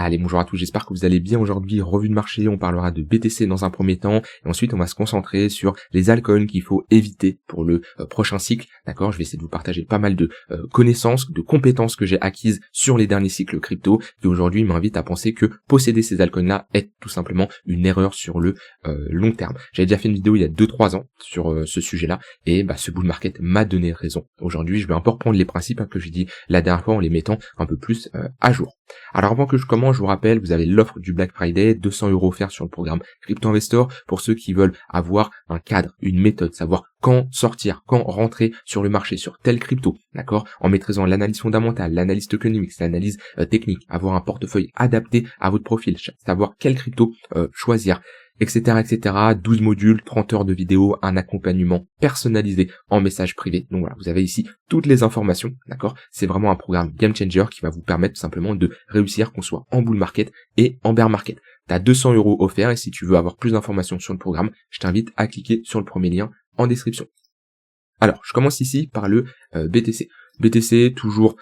Allez, bonjour à tous, j'espère que vous allez bien aujourd'hui. Revue de marché, on parlera de BTC dans un premier temps, et ensuite on va se concentrer sur les altcoins qu'il faut éviter pour le prochain cycle. D'accord, je vais essayer de vous partager pas mal de connaissances, de compétences que j'ai acquises sur les derniers cycles crypto, qui aujourd'hui m'invitent à penser que posséder ces altcoins-là est tout simplement une erreur sur le long terme. J'avais déjà fait une vidéo il y a 2-3 ans sur ce sujet-là, et ce bull market m'a donné raison. Aujourd'hui, je vais un peu reprendre les principes que j'ai dit la dernière fois en les mettant un peu plus à jour. Alors avant que je commence, je vous rappelle, vous avez l'offre du Black Friday, 200 € offerts sur le programme Crypto Investor pour ceux qui veulent avoir un cadre, une méthode, savoir quand sortir, quand rentrer sur le marché, sur tel crypto, d'accord, en maîtrisant l'analyse fondamentale, l'analyse tokenomics, l'analyse technique, avoir un portefeuille adapté à votre profil, savoir quel crypto choisir, etc., etc. 12 modules, 30 heures de vidéo, un accompagnement personnalisé en message privé. Donc voilà, vous avez ici toutes les informations, d'accord. C'est vraiment un programme game changer qui va vous permettre tout simplement de réussir, qu'on soit en bull market et en bear market. Tu as 200 € offerts, et si tu veux avoir plus d'informations sur le programme, je t'invite à cliquer sur le premier lien en description. Alors, je commence ici par le BTC. BTC, toujours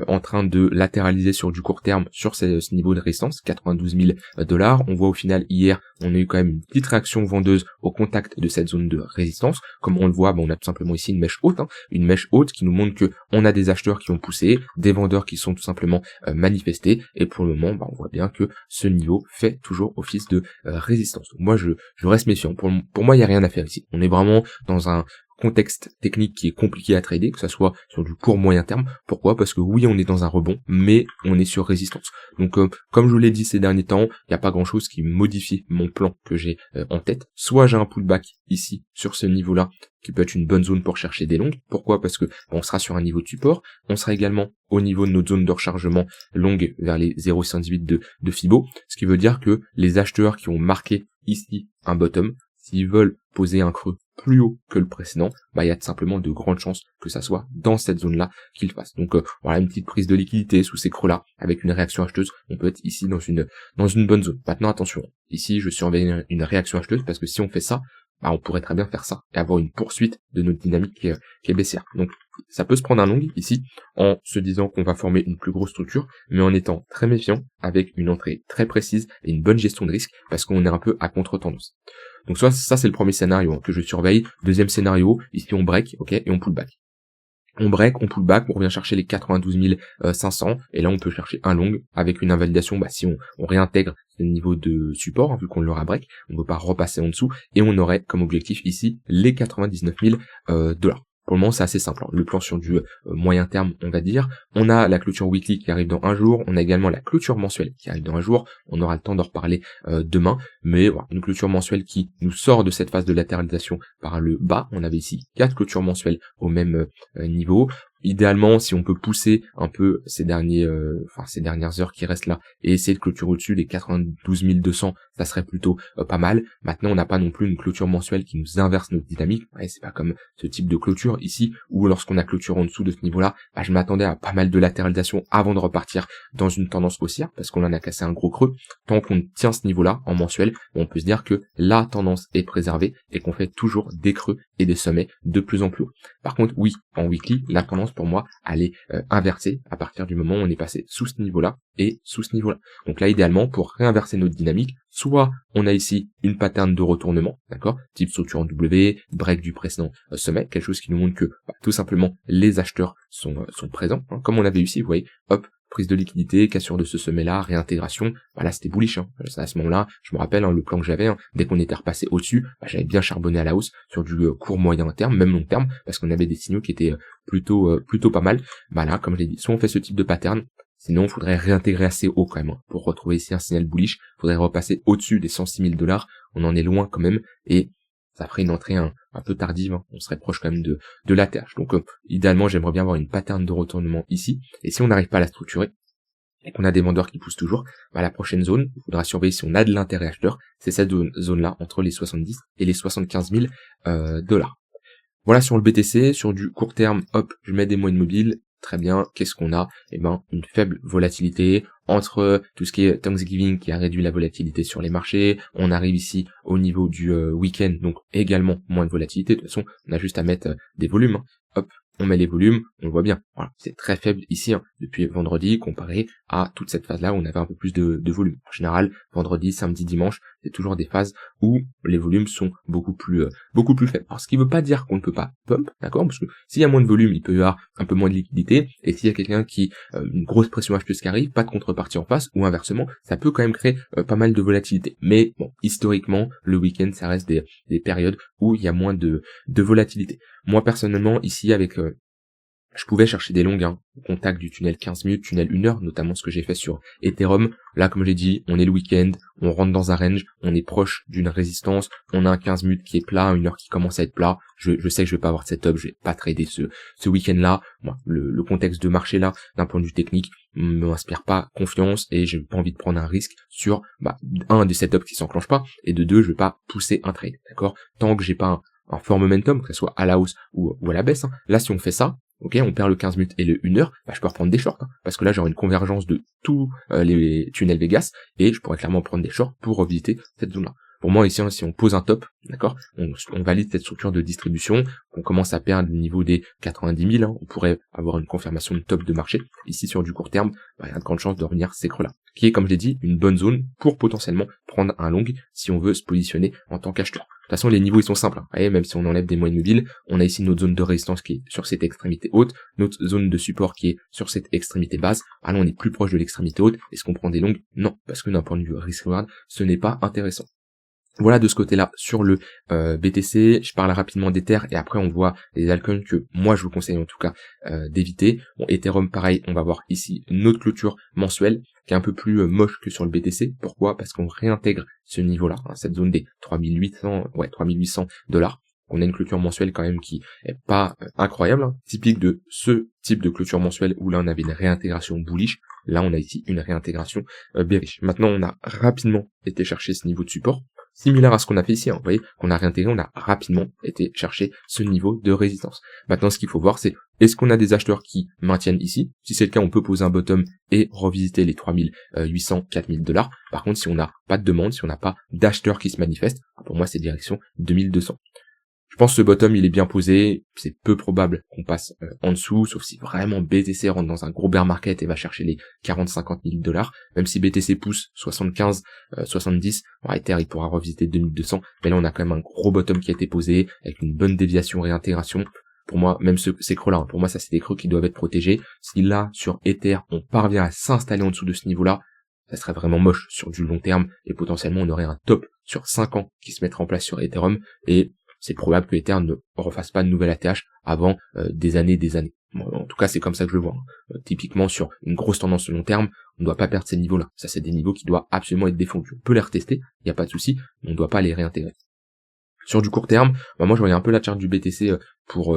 en train de latéraliser sur du court terme sur ce niveau de résistance, 92 000 $. On voit au final, hier, on a eu quand même une petite réaction vendeuse au contact de cette zone de résistance. Comme on le voit, on a tout simplement ici une mèche haute, une mèche haute qui nous montre que on a des acheteurs qui ont poussé, des vendeurs qui sont tout simplement manifestés, et pour le moment, on voit bien que ce niveau fait toujours office de résistance. Donc moi, je reste méfiant. Pour moi, il n'y a rien à faire ici. On est vraiment dans un contexte technique qui est compliqué à trader, que ça soit sur du court moyen terme. Pourquoi? Parce que oui, on est dans un rebond, mais on est sur résistance. Donc comme je vous l'ai dit ces derniers temps, il n'y a pas grand chose qui modifie mon plan que j'ai en tête. Soit j'ai un pullback ici sur ce niveau là qui peut être une bonne zone pour chercher des longues. Pourquoi? Parce que on sera sur un niveau de support, on sera également au niveau de notre zone de rechargement longue vers les 0,118 de Fibo, ce qui veut dire que les acheteurs qui ont marqué ici un bottom, s'ils veulent poser un creux plus haut que le précédent, il y a tout simplement de grandes chances que ça soit dans cette zone-là qu'il fasse. Donc voilà, une petite prise de liquidité sous ces creux-là, avec une réaction acheteuse, on peut être ici dans une bonne zone. Maintenant attention, ici je surveille une réaction acheteuse, parce que si on fait ça, on pourrait très bien faire ça et avoir une poursuite de notre dynamique qui est baissière. Donc ça peut se prendre un long ici, en se disant qu'on va former une plus grosse structure, mais en étant très méfiant, avec une entrée très précise et une bonne gestion de risque, parce qu'on est un peu à contre-tendance. Donc ça c'est le premier scénario que je surveille. Deuxième scénario, ici on break, ok, et on pull back. On break, on pull back, on revient chercher les 92 500, et là on peut chercher un long avec une invalidation, si on réintègre ce niveau de support, vu qu'on l'aura break, on ne peut pas repasser en dessous, et on aurait comme objectif ici les 99 000 $. Pour le moment, c'est assez simple. Le plan sur du moyen terme, on va dire. On a la clôture weekly qui arrive dans un jour. On a également la clôture mensuelle qui arrive dans un jour. On aura le temps d'en reparler demain. Mais voilà, une clôture mensuelle qui nous sort de cette phase de latéralisation par le bas. On avait ici 4 clôtures mensuelles au même niveau. Idéalement, si on peut pousser un peu ces dernières heures qui restent là et essayer de clôturer au-dessus les 92 200, ça serait plutôt pas mal. Maintenant, on n'a pas non plus une clôture mensuelle qui nous inverse notre dynamique. C'est pas comme ce type de clôture ici où lorsqu'on a clôturé en dessous de ce niveau-là, je m'attendais à pas mal de latéralisation avant de repartir dans une tendance haussière, parce qu'on en a cassé un gros creux. Tant qu'on tient ce niveau-là en mensuel, on peut se dire que la tendance est préservée et qu'on fait toujours des creux et des sommets de plus en plus haut. Par contre, oui, en weekly, la tendance pour moi, elle est inversée à partir du moment où on est passé sous ce niveau-là et sous ce niveau-là. Donc là, idéalement, pour réinverser notre dynamique, soit on a ici une pattern de retournement, d'accord, type structure en W, break du précédent sommet, quelque chose qui nous montre que tout simplement les acheteurs sont présents, comme on avait ici, vous voyez, hop, prise de liquidité, cassure de ce sommet-là, réintégration, là c'était bullish. À ce moment-là, je me rappelle le plan que j'avais, dès qu'on était repassé au-dessus, j'avais bien charbonné à la hausse sur du court moyen terme, même long terme, parce qu'on avait des signaux qui étaient plutôt pas mal. Là, comme je l'ai dit, soit on fait ce type de pattern, sinon il faudrait réintégrer assez haut quand même, pour retrouver ici un signal bullish, il faudrait repasser au-dessus des 106 000 $, on en est loin quand même, et ça ferait une entrée un peu tardive, on serait proche quand même de la TH. Donc idéalement, j'aimerais bien avoir une pattern de retournement ici, et si on n'arrive pas à la structurer, et qu'on a des vendeurs qui poussent toujours, la prochaine zone, il faudra surveiller si on a de l'intérêt acheteur, c'est cette zone-là, entre les 70 et les 75 000 $. Voilà sur le BTC, sur du court terme, hop, je mets des moyennes mobiles, très bien, qu'est-ce qu'on a? Une faible volatilité, entre tout ce qui est Thanksgiving qui a réduit la volatilité sur les marchés, on arrive ici au niveau du week-end, donc également moins de volatilité, de toute façon, on a juste à mettre des volumes, hop, on met les volumes, on le voit bien. Voilà, c'est très faible ici, hein, depuis vendredi, comparé à toute cette phase-là où on avait un peu plus de volume. En général, vendredi, samedi, dimanche, c'est toujours des phases où les volumes sont beaucoup plus faibles. Alors, ce qui veut pas dire qu'on ne peut pas pump, d'accord? Parce que s'il y a moins de volume, il peut y avoir un peu moins de liquidité, et s'il y a quelqu'un qui, une grosse pression H+ qui arrive, pas de contrepartie en face, ou inversement, ça peut quand même créer pas mal de volatilité. Mais bon, historiquement, le week-end, ça reste des périodes où il y a moins de volatilité. Moi, personnellement, ici, avec je pouvais chercher des longues, hein, au contact du tunnel 15 minutes, tunnel 1 heure, notamment ce que j'ai fait sur Ethereum. Là, comme j'ai dit, on est le week-end, on rentre dans un range, on est proche d'une résistance, on a un 15 minutes qui est plat, 1 heure qui commence à être plat. Je sais que je vais pas avoir de setup, je vais pas trader ce week-end-là. Moi, le contexte de marché là, d'un point de vue technique, m'inspire pas confiance et j'ai pas envie de prendre un risque sur, un, des setups qui s'enclenchent pas, et de deux, je vais pas pousser un trade, d'accord? Tant que j'ai pas un fort momentum, que ce soit à la hausse ou à la baisse, hein. Là, si on fait ça, ok, on perd le 15 minutes et le 1 heure, je peux reprendre des shorts, hein, parce que là j'aurai une convergence de tous les tunnels Vegas, et je pourrais clairement prendre des shorts pour revisiter cette zone-là. Pour moi ici, hein, si on pose un top, d'accord, on valide cette structure de distribution, on commence à perdre le niveau des 90 000, hein, on pourrait avoir une confirmation de top de marché. Ici sur du court terme, il y a de grandes chances de revenir ces creux-là, qui est, comme je l'ai dit, une bonne zone pour potentiellement prendre un long si on veut se positionner en tant qu'acheteur. De toute façon, les niveaux ils sont simples, hein. Vous voyez, même si on enlève des moyennes mobiles, on a ici notre zone de résistance qui est sur cette extrémité haute, notre zone de support qui est sur cette extrémité basse. Ah là, on est plus proche de l'extrémité haute. Est-ce qu'on prend des longues? Non, parce que d'un point de vue risk-reward, ce n'est pas intéressant. Voilà de ce côté-là sur le BTC. Je parle rapidement d'Ether et après on voit les altcoins que moi je vous conseille en tout cas d'éviter. Bon, Ethereum pareil, on va voir ici une autre clôture mensuelle qui est un peu plus moche que sur le BTC. Pourquoi? Parce qu'on réintègre ce niveau-là, hein, cette zone des 3800 $. On a une clôture mensuelle quand même qui est pas incroyable, hein, typique de ce type de clôture mensuelle où là on avait une réintégration bullish. Là on a ici une réintégration bearish. Maintenant on a rapidement été chercher ce niveau de support, similaire à ce qu'on a fait ici, hein. Vous voyez, qu'on a réintégré, on a rapidement été chercher ce niveau de résistance. Maintenant, ce qu'il faut voir, c'est est-ce qu'on a des acheteurs qui maintiennent ici? Si c'est le cas, on peut poser un bottom et revisiter les 3800, $4000. Par contre, si on n'a pas de demande, si on n'a pas d'acheteurs qui se manifestent, pour moi, c'est direction 2200. Je pense que ce bottom, il est bien posé, c'est peu probable qu'on passe en dessous, sauf si vraiment BTC rentre dans un gros bear market et va chercher les 40-50 000 $, même si BTC pousse 75, 70, Ether il pourra revisiter 2200, mais là on a quand même un gros bottom qui a été posé, avec une bonne déviation, réintégration. Pour moi, même ces creux-là, hein, pour moi ça c'est des creux qui doivent être protégés. Si là, sur Ether, on parvient à s'installer en dessous de ce niveau-là, ça serait vraiment moche sur du long terme, et potentiellement on aurait un top sur 5 ans qui se mettrait en place sur Ethereum, et c'est probable que Ether ne refasse pas de nouvelle ATH avant des années et des années. Bon, en tout cas, c'est comme ça que je le vois, hein. Typiquement, sur une grosse tendance de long terme, on ne doit pas perdre ces niveaux-là. Ça, c'est des niveaux qui doivent absolument être défendus. On peut les retester, il n'y a pas de souci, mais on ne doit pas les réintégrer. Sur du court terme, moi je regarde un peu la charte du BTC pour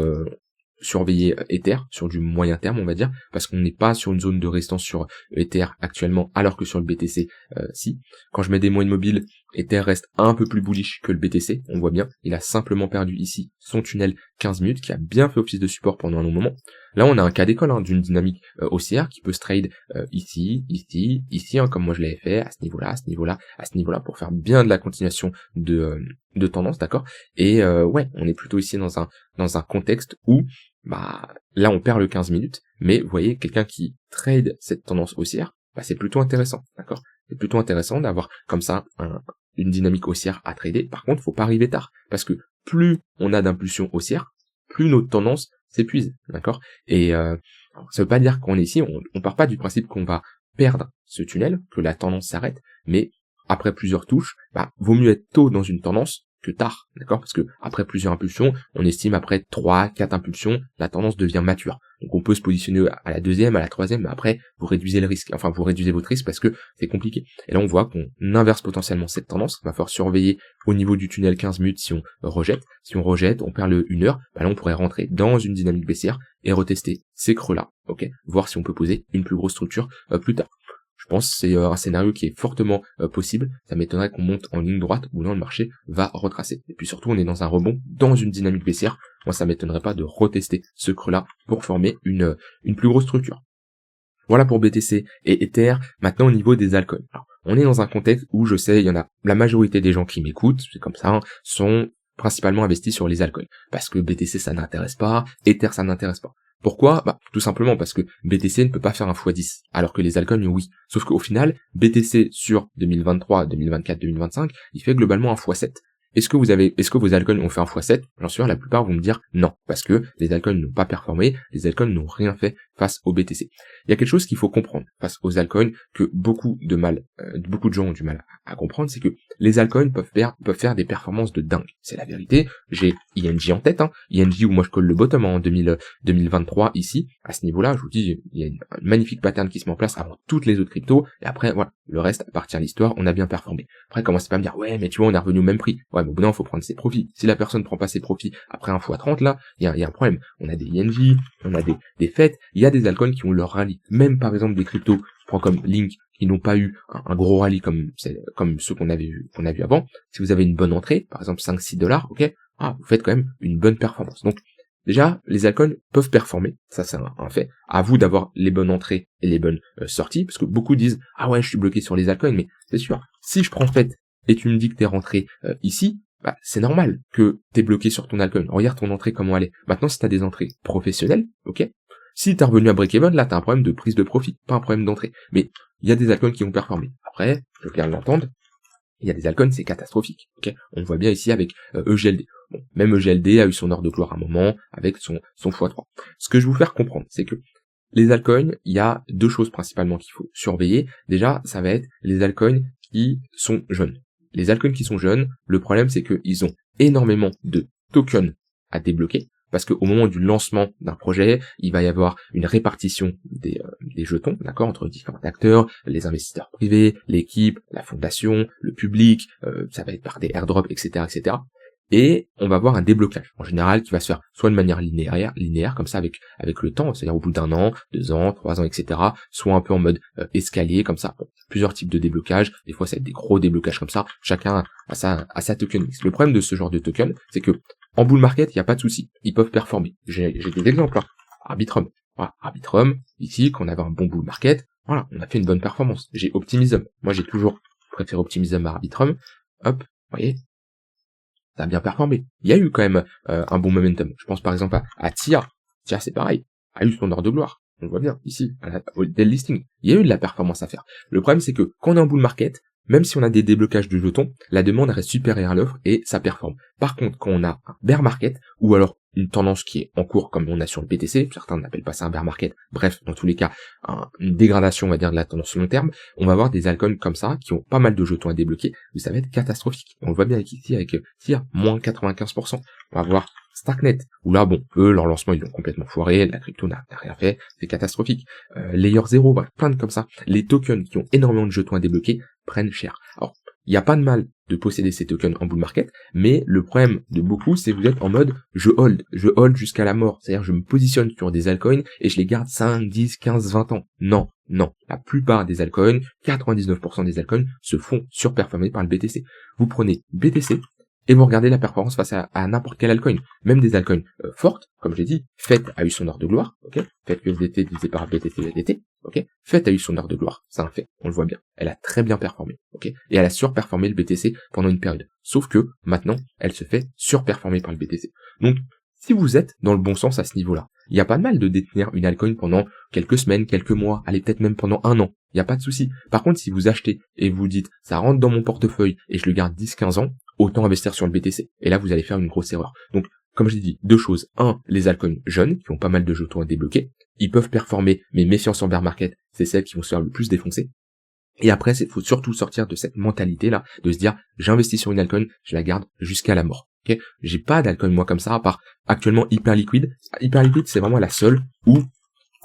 surveiller Ether sur du moyen terme, on va dire, parce qu'on n'est pas sur une zone de résistance sur Ether actuellement, alors que sur le BTC, si. Quand je mets des moyennes mobiles, Ether reste un peu plus bullish que le BTC, on voit bien, il a simplement perdu ici son tunnel 15 minutes, qui a bien fait office de support pendant un long moment. Là, on a un cas d'école, hein, d'une dynamique haussière qui peut se trade ici, hein, comme moi je l'avais fait, à ce niveau-là, à ce niveau-là, à ce niveau-là, pour faire bien de la continuation de tendance, d'accord. Et ouais, on est plutôt ici dans un contexte où là on perd le 15 minutes, mais vous voyez, quelqu'un qui trade cette tendance haussière, c'est plutôt intéressant, d'accord. C'est plutôt intéressant d'avoir comme ça une dynamique haussière à trader. Par contre, faut pas arriver tard, parce que plus on a d'impulsion haussière, plus notre tendance s'épuise, d'accord. Et ça veut pas dire qu'on est ici, on part pas du principe qu'on va perdre ce tunnel, que la tendance s'arrête, mais après plusieurs touches, vaut mieux être tôt dans une tendance que tard, d'accord, parce que après plusieurs impulsions, on estime après 3-4 impulsions, la tendance devient mature. Donc on peut se positionner à la deuxième, à la troisième, mais après vous réduisez le risque, enfin vous réduisez votre risque parce que c'est compliqué. Et là on voit qu'on inverse potentiellement cette tendance, il va falloir surveiller au niveau du tunnel 15 minutes si on rejette. Si on rejette, on perd le 1 heure, là on pourrait rentrer dans une dynamique baissière et retester ces creux-là, ok, voir si on peut poser une plus grosse structure plus tard. Je pense que c'est un scénario qui est fortement possible. Ça m'étonnerait qu'on monte en ligne droite où là le marché va retracer. Et puis surtout, on est dans un rebond, dans une dynamique baissière. Moi, ça m'étonnerait pas de retester ce creux-là pour former une plus grosse structure. Voilà pour BTC et Ether. Maintenant, au niveau des altcoins. Alors, on est dans un contexte où je sais, il y en a la majorité des gens qui m'écoutent, c'est comme ça, sont principalement investi sur les altcoins. Parce que BTC ça n'intéresse pas, Ether ça n'intéresse pas. Pourquoi? Tout simplement parce que BTC ne peut pas faire un x10, alors que les altcoins, oui. Sauf qu'au final, BTC sur 2023, 2024, 2025, il fait globalement un x7. Est-ce que vos altcoins ont fait un x7? J'en suis sûr, la plupart vont me dire non, parce que les altcoins n'ont pas performé, les altcoins n'ont rien fait face au BTC. Il y a quelque chose qu'il faut comprendre face aux altcoins que beaucoup de gens ont du mal à comprendre, c'est que les altcoins peuvent faire des performances de dingue. C'est la vérité. J'ai ING en tête, ING où moi je colle le bottom en 2023 ici. À ce niveau-là, je vous dis, il y a une magnifique pattern qui se met en place avant toutes les autres cryptos, et après, voilà, le reste, à partir de l'histoire, on a bien performé. Après, commencez pas à me dire, ouais, mais tu vois, on est revenu au même prix. Ouais, mais au bout d'un moment, faut prendre ses profits. Si la personne prend pas ses profits après un x30, là, il y a un problème. On a des ING, on a des FET, il y a des altcoins qui ont leur rallye. Même, par exemple, des cryptos, je prends comme Link, qui n'ont pas eu un gros rallye comme ceux qu'on a vu avant. Si vous avez une bonne entrée, par exemple 5-6$, ok, vous faites quand même une bonne performance. Donc, déjà, les altcoins peuvent performer, ça c'est un fait. À vous d'avoir les bonnes entrées et les bonnes sorties, parce que beaucoup disent « Ah ouais, je suis bloqué sur les altcoins », mais c'est sûr, si je prends FET et tu me dis que t'es rentré ici, c'est normal que t'es bloqué sur ton altcoin. Regarde ton entrée, comment elle est. Maintenant, si t'as des entrées professionnelles, ok, si t'es revenu à break-even, là t'as un problème de prise de profit, pas un problème d'entrée. Mais il y a des altcoins qui ont performé. Après, je veux bien l'entendre, il y a des altcoins, c'est catastrophique. Ok, on le voit bien ici avec EGLD. Bon, même EGLD a eu son heure de gloire à un moment avec son x3. Ce que je veux vous faire comprendre, c'est que les altcoins, il y a deux choses principalement qu'il faut surveiller. Déjà, ça va être les altcoins qui sont jeunes. Les altcoins qui sont jeunes, le problème c'est qu'ils ont énormément de tokens à débloquer. Parce qu'au moment du lancement d'un projet, il va y avoir une répartition des jetons, d'accord, entre différents acteurs, les investisseurs privés, l'équipe, la fondation, le public, ça va être par des airdrops, etc., etc. Et on va avoir un déblocage, en général, qui va se faire soit de manière linéaire, comme ça, avec le temps, c'est-à-dire au bout d'un an, 2 ans, 3 ans, etc., soit un peu en mode escalier, comme ça. Bon, plusieurs types de déblocage, des fois ça va être des gros déblocages comme ça, chacun a sa token mix. Le problème de ce genre de token, c'est que en bull market, il n'y a pas de souci, ils peuvent performer. J'ai des exemples, Arbitrum. Voilà, Arbitrum, ici, quand on avait un bon bull market, voilà, on a fait une bonne performance. J'ai Optimism. Moi, j'ai toujours préféré Optimism à Arbitrum. Hop, vous voyez, ça a bien performé. Il y a eu quand même un bon momentum. Je pense par exemple à TIA. TIA, c'est pareil, a eu son heure de gloire. On le voit bien, ici, au dead listing. Il y a eu de la performance à faire. Le problème, c'est que quand on est en bull market, même si on a des déblocages de jetons, la demande reste supérieure à l'offre et ça performe. Par contre, quand on a un bear market, ou alors une tendance qui est en cours comme on a sur le BTC, certains n'appellent pas ça un bear market, bref, dans tous les cas, une dégradation, on va dire, de la tendance long terme, on va avoir des altcoins comme ça, qui ont pas mal de jetons à débloquer, mais ça va être catastrophique. On le voit bien ici avec TIA, moins 95%. On va voir Starknet, où là, bon, eux, leur lancement, ils l'ont complètement foiré, la crypto n'a rien fait, c'est catastrophique. Layer 0, bref, plein de comme ça. Les tokens qui ont énormément de jetons à débloquer prennent cher. Alors, il n'y a pas de mal de posséder ces tokens en bull market, mais le problème de beaucoup, c'est que vous êtes en mode je hold jusqu'à la mort. C'est-à-dire je me positionne sur des altcoins et je les garde 5, 10, 15, 20 ans. Non. La plupart des altcoins, 99% des altcoins se font surperformer par le BTC. Vous prenez BTC et vous regardez la performance face à n'importe quel altcoin. Même des altcoins fortes, comme j'ai dit, FET a eu son heure de gloire, ok, FET USDT divisé par BTC USDT, ok, FET a eu son heure de gloire, c'est un fait, on le voit bien. Elle a très bien performé, ok, et elle a surperformé le BTC pendant une période. Sauf que, maintenant, elle se fait surperformer par le BTC. Donc, si vous êtes dans le bon sens à ce niveau-là, il n'y a pas de mal de détenir une altcoin pendant quelques semaines, quelques mois, allez peut-être même pendant un an, il n'y a pas de souci. Par contre, si vous achetez et vous dites, ça rentre dans mon portefeuille et je le garde 10-15 ans, autant investir sur le BTC. Et là, vous allez faire une grosse erreur. Donc, comme je l'ai dit, deux choses. Un, les altcoins jeunes, qui ont pas mal de jetons à débloquer, ils peuvent performer, mais méfiance en bear market, c'est celles qui vont se faire le plus défoncer. Et après, il faut surtout sortir de cette mentalité-là, de se dire, j'investis sur une altcoin, je la garde jusqu'à la mort. Okay, j'ai pas d'alcoin, moi, comme ça, à part actuellement Hyperliquid. Hyperliquid, c'est vraiment la seule où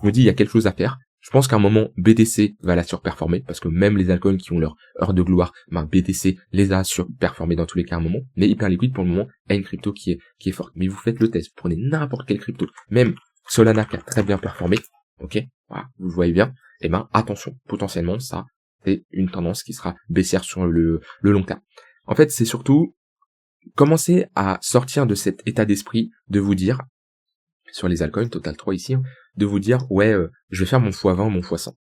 je me dis, il y a quelque chose à faire. Je pense qu'à un moment, BTC va la surperformer, parce que même les altcoins qui ont leur heure de gloire, BTC les a surperformés dans tous les cas à un moment. Mais Hyperliquid, pour le moment, a une crypto qui est forte. Mais vous faites le test, vous prenez n'importe quelle crypto, même Solana qui a très bien performé, ok, voilà, vous le voyez bien, et attention, potentiellement, ça, c'est une tendance qui sera baissière sur le long terme. En fait, c'est surtout commencer à sortir de cet état d'esprit de vous dire, sur les altcoins, Total 3 ici, de vous dire, ouais, je vais faire mon x20, mon x100.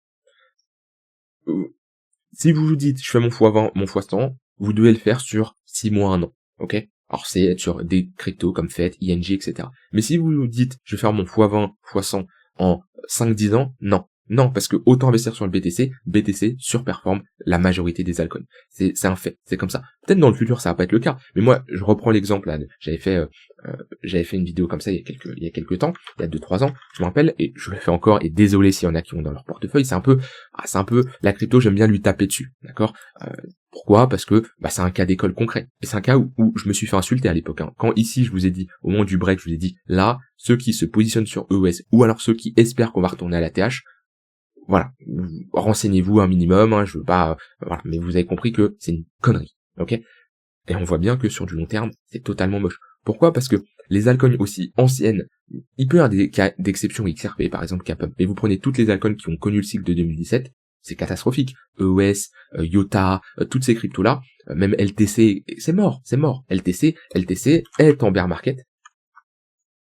Si vous vous dites, je fais mon x20, mon x100, vous devez le faire sur 6 mois, 1 an, ok? Alors c'est sur des cryptos comme FET, ING, etc. Mais si vous vous dites, je vais faire mon x20, x100 en 5-10 ans, non. Non, parce que autant investir sur le BTC surperforme la majorité des altcoins. C'est un fait, c'est comme ça. Peut-être dans le futur ça va pas être le cas, mais moi je reprends l'exemple là. J'avais fait une vidéo comme ça il y a quelques temps, il y a 2-3 ans, je me rappelle, et je le fais encore. Et désolé s'il y en a qui ont dans leur portefeuille, c'est un peu la crypto, j'aime bien lui taper dessus, d'accord. Pourquoi? Parce que c'est un cas d'école concret. Et c'est un cas où je me suis fait insulter à l'époque. Hein. Quand ici, je vous ai dit, au moment du break, je vous ai dit, là, ceux qui se positionnent sur EOS, ou alors ceux qui espèrent qu'on va retourner à la TH, voilà, renseignez-vous un minimum, hein, je veux pas, voilà, mais vous avez compris que c'est une connerie, ok? Et on voit bien que sur du long terme, c'est totalement moche. Pourquoi? Parce que les altcoins aussi anciennes, il peut y avoir des cas d'exception, XRP par exemple, Capum, mais vous prenez toutes les altcoins qui ont connu le cycle de 2017, c'est catastrophique. EOS, IOTA, toutes ces cryptos-là, même LTC, c'est mort. LTC est en bear market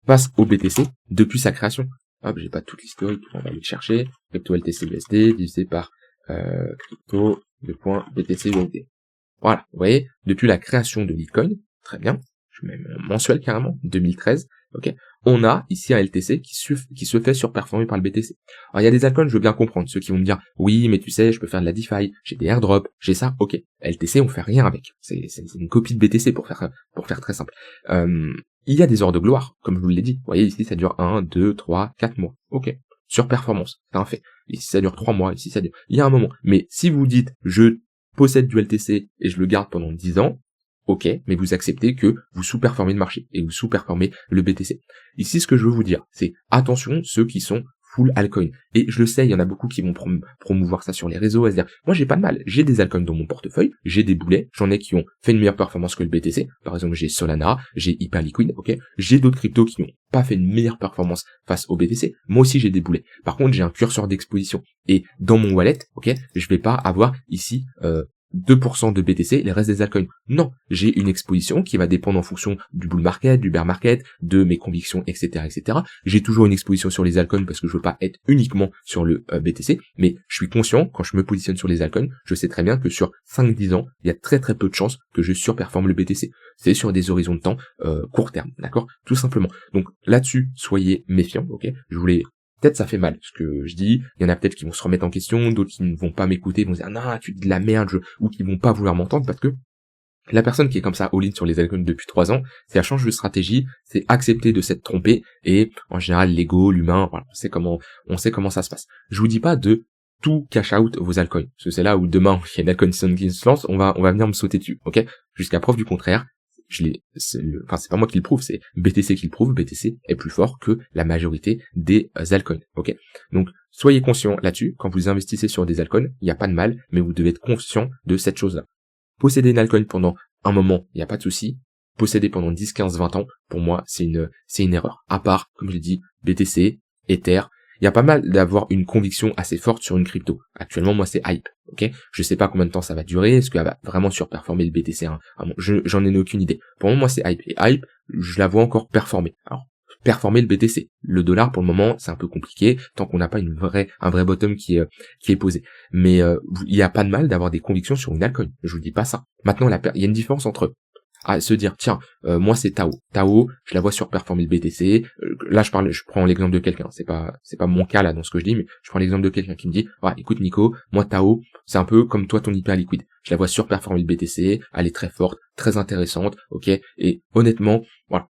face au BTC depuis sa création. Hop, j'ai pas toute l'historique, on va aller le chercher. Crypto LTC USD divisé par crypto BTC USD. Voilà, vous voyez, depuis la création de Bitcoin, très bien, je mets mensuel carrément, 2013, ok, on a ici un LTC qui se fait surperformer par le BTC. Alors il y a des altcoins, je veux bien comprendre, ceux qui vont me dire, oui, mais tu sais, je peux faire de la DeFi, j'ai des airdrops, j'ai ça, ok. LTC, on fait rien avec, c'est une copie de BTC pour faire très simple. Il y a des heures de gloire, comme je vous l'ai dit, vous voyez ici ça dure 1, 2, 3, 4 mois, ok. Surperformance, c'est un fait. Ici ça dure 3 mois, ici ça dure... Il y a un moment, mais si vous dites, je possède du LTC et je le garde pendant 10 ans, ok, mais vous acceptez que vous sous-performez le marché et vous sous-performez le BTC. Ici, ce que je veux vous dire, c'est attention ceux qui sont full altcoin. Et je le sais, il y en a beaucoup qui vont promouvoir ça sur les réseaux, à se dire, moi j'ai pas de mal, j'ai des altcoins dans mon portefeuille, j'ai des boulets, j'en ai qui ont fait une meilleure performance que le BTC, par exemple j'ai Solana, j'ai Hyperliquid, ok, j'ai d'autres cryptos qui n'ont pas fait une meilleure performance face au BTC, moi aussi j'ai des boulets. Par contre, j'ai un curseur d'exposition, et dans mon wallet, ok, je vais pas avoir ici 2% de BTC, les restes des altcoins. Non, j'ai une exposition qui va dépendre en fonction du bull market, du bear market, de mes convictions, etc., etc. J'ai toujours une exposition sur les altcoins parce que je veux pas être uniquement sur le BTC, mais je suis conscient, quand je me positionne sur les altcoins, je sais très bien que sur 5-10 ans, il y a très très peu de chances que je surperforme le BTC. C'est sur des horizons de temps court terme, d'accord? Tout simplement. Donc là-dessus, soyez méfiants, ok? Je voulais... Peut-être ça fait mal ce que je dis, il y en a peut-être qui vont se remettre en question, d'autres qui ne vont pas m'écouter, vont dire non, tu dis de la merde, ou qui vont pas vouloir m'entendre parce que la personne qui est comme ça all-in sur les altcoins depuis 3 ans, c'est elle change de stratégie, c'est accepter de s'être trompé, et en général l'ego, l'humain, voilà, on sait comment ça se passe. Je vous dis pas de tout cash out vos altcoins, parce que c'est là où demain il y a une altcoin qui se lance, on va venir me sauter dessus, ok? Jusqu'à preuve du contraire. C'est pas moi qui le prouve, c'est BTC qui le prouve. BTC est plus fort que la majorité des altcoins, ok? Donc, soyez conscients là-dessus. Quand vous investissez sur des altcoins, il n'y a pas de mal, mais vous devez être conscient de cette chose-là. Posséder une altcoin pendant un moment, il n'y a pas de souci. Posséder pendant 10, 15, 20 ans, pour moi, c'est une erreur. À part, comme je l'ai dit, BTC, Ether, il y a pas mal d'avoir une conviction assez forte sur une crypto. Actuellement, moi, c'est hype, ok? Je sais pas combien de temps ça va durer, est-ce qu'elle va vraiment surperformer le BTC, hein? J'en ai aucune idée. Pour moi, c'est hype. Et hype, je la vois encore performer. Alors, performer le BTC. Le dollar, pour le moment, c'est un peu compliqué, tant qu'on n'a pas un vrai bottom qui est posé. Mais, il y a pas de mal d'avoir des convictions sur une altcoin. Je vous dis pas ça. Maintenant, il y a une différence entre à se dire tiens moi c'est Tao, je la vois surperformer le BTC. Là je prends l'exemple de quelqu'un, c'est pas mon cas là dans ce que je dis, mais je prends l'exemple de quelqu'un qui me dit ouais, écoute Nico, moi Tao c'est un peu comme toi ton Hyperliquid, je la vois surperformer le BTC, elle est très forte, très intéressante, ok, et honnêtement voilà,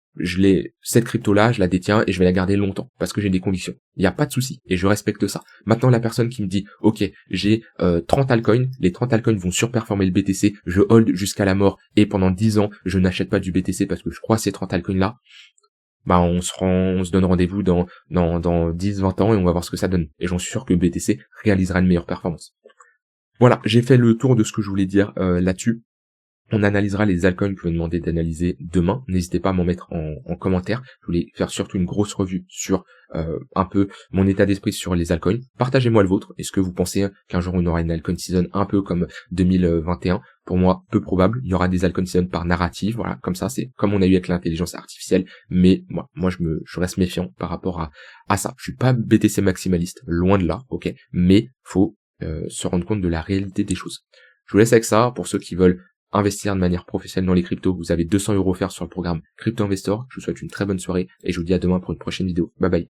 cette crypto-là, je la détiens et je vais la garder longtemps parce que j'ai des convictions. Il n'y a pas de souci et je respecte ça. Maintenant, la personne qui me dit, ok, j'ai 30 altcoins, les 30 altcoins vont surperformer le BTC, je hold jusqu'à la mort et pendant 10 ans, je n'achète pas du BTC parce que je crois à ces 30 altcoins-là, on se donne rendez-vous dans 10, 20 ans et on va voir ce que ça donne. Et j'en suis sûr que le BTC réalisera une meilleure performance. Voilà, j'ai fait le tour de ce que je voulais dire là-dessus. On analysera les altcoins que je vais demander d'analyser demain. N'hésitez pas à m'en mettre en commentaire. Je voulais faire surtout une grosse revue sur un peu mon état d'esprit sur les altcoins. Partagez-moi le vôtre. Est-ce que vous pensez qu'un jour on aura une altcoin season un peu comme 2021? Pour moi, peu probable. Il y aura des altcoin season par narrative. Voilà, comme ça, c'est comme on a eu avec l'intelligence artificielle. Mais moi je reste méfiant par rapport à ça. Je suis pas BTC maximaliste, loin de là, ok. Mais faut se rendre compte de la réalité des choses. Je vous laisse avec ça. Pour ceux qui veulent investir de manière professionnelle dans les cryptos, vous avez 200 € offerts sur le programme Crypto Investor. Je vous souhaite une très bonne soirée et je vous dis à demain pour une prochaine vidéo. Bye bye.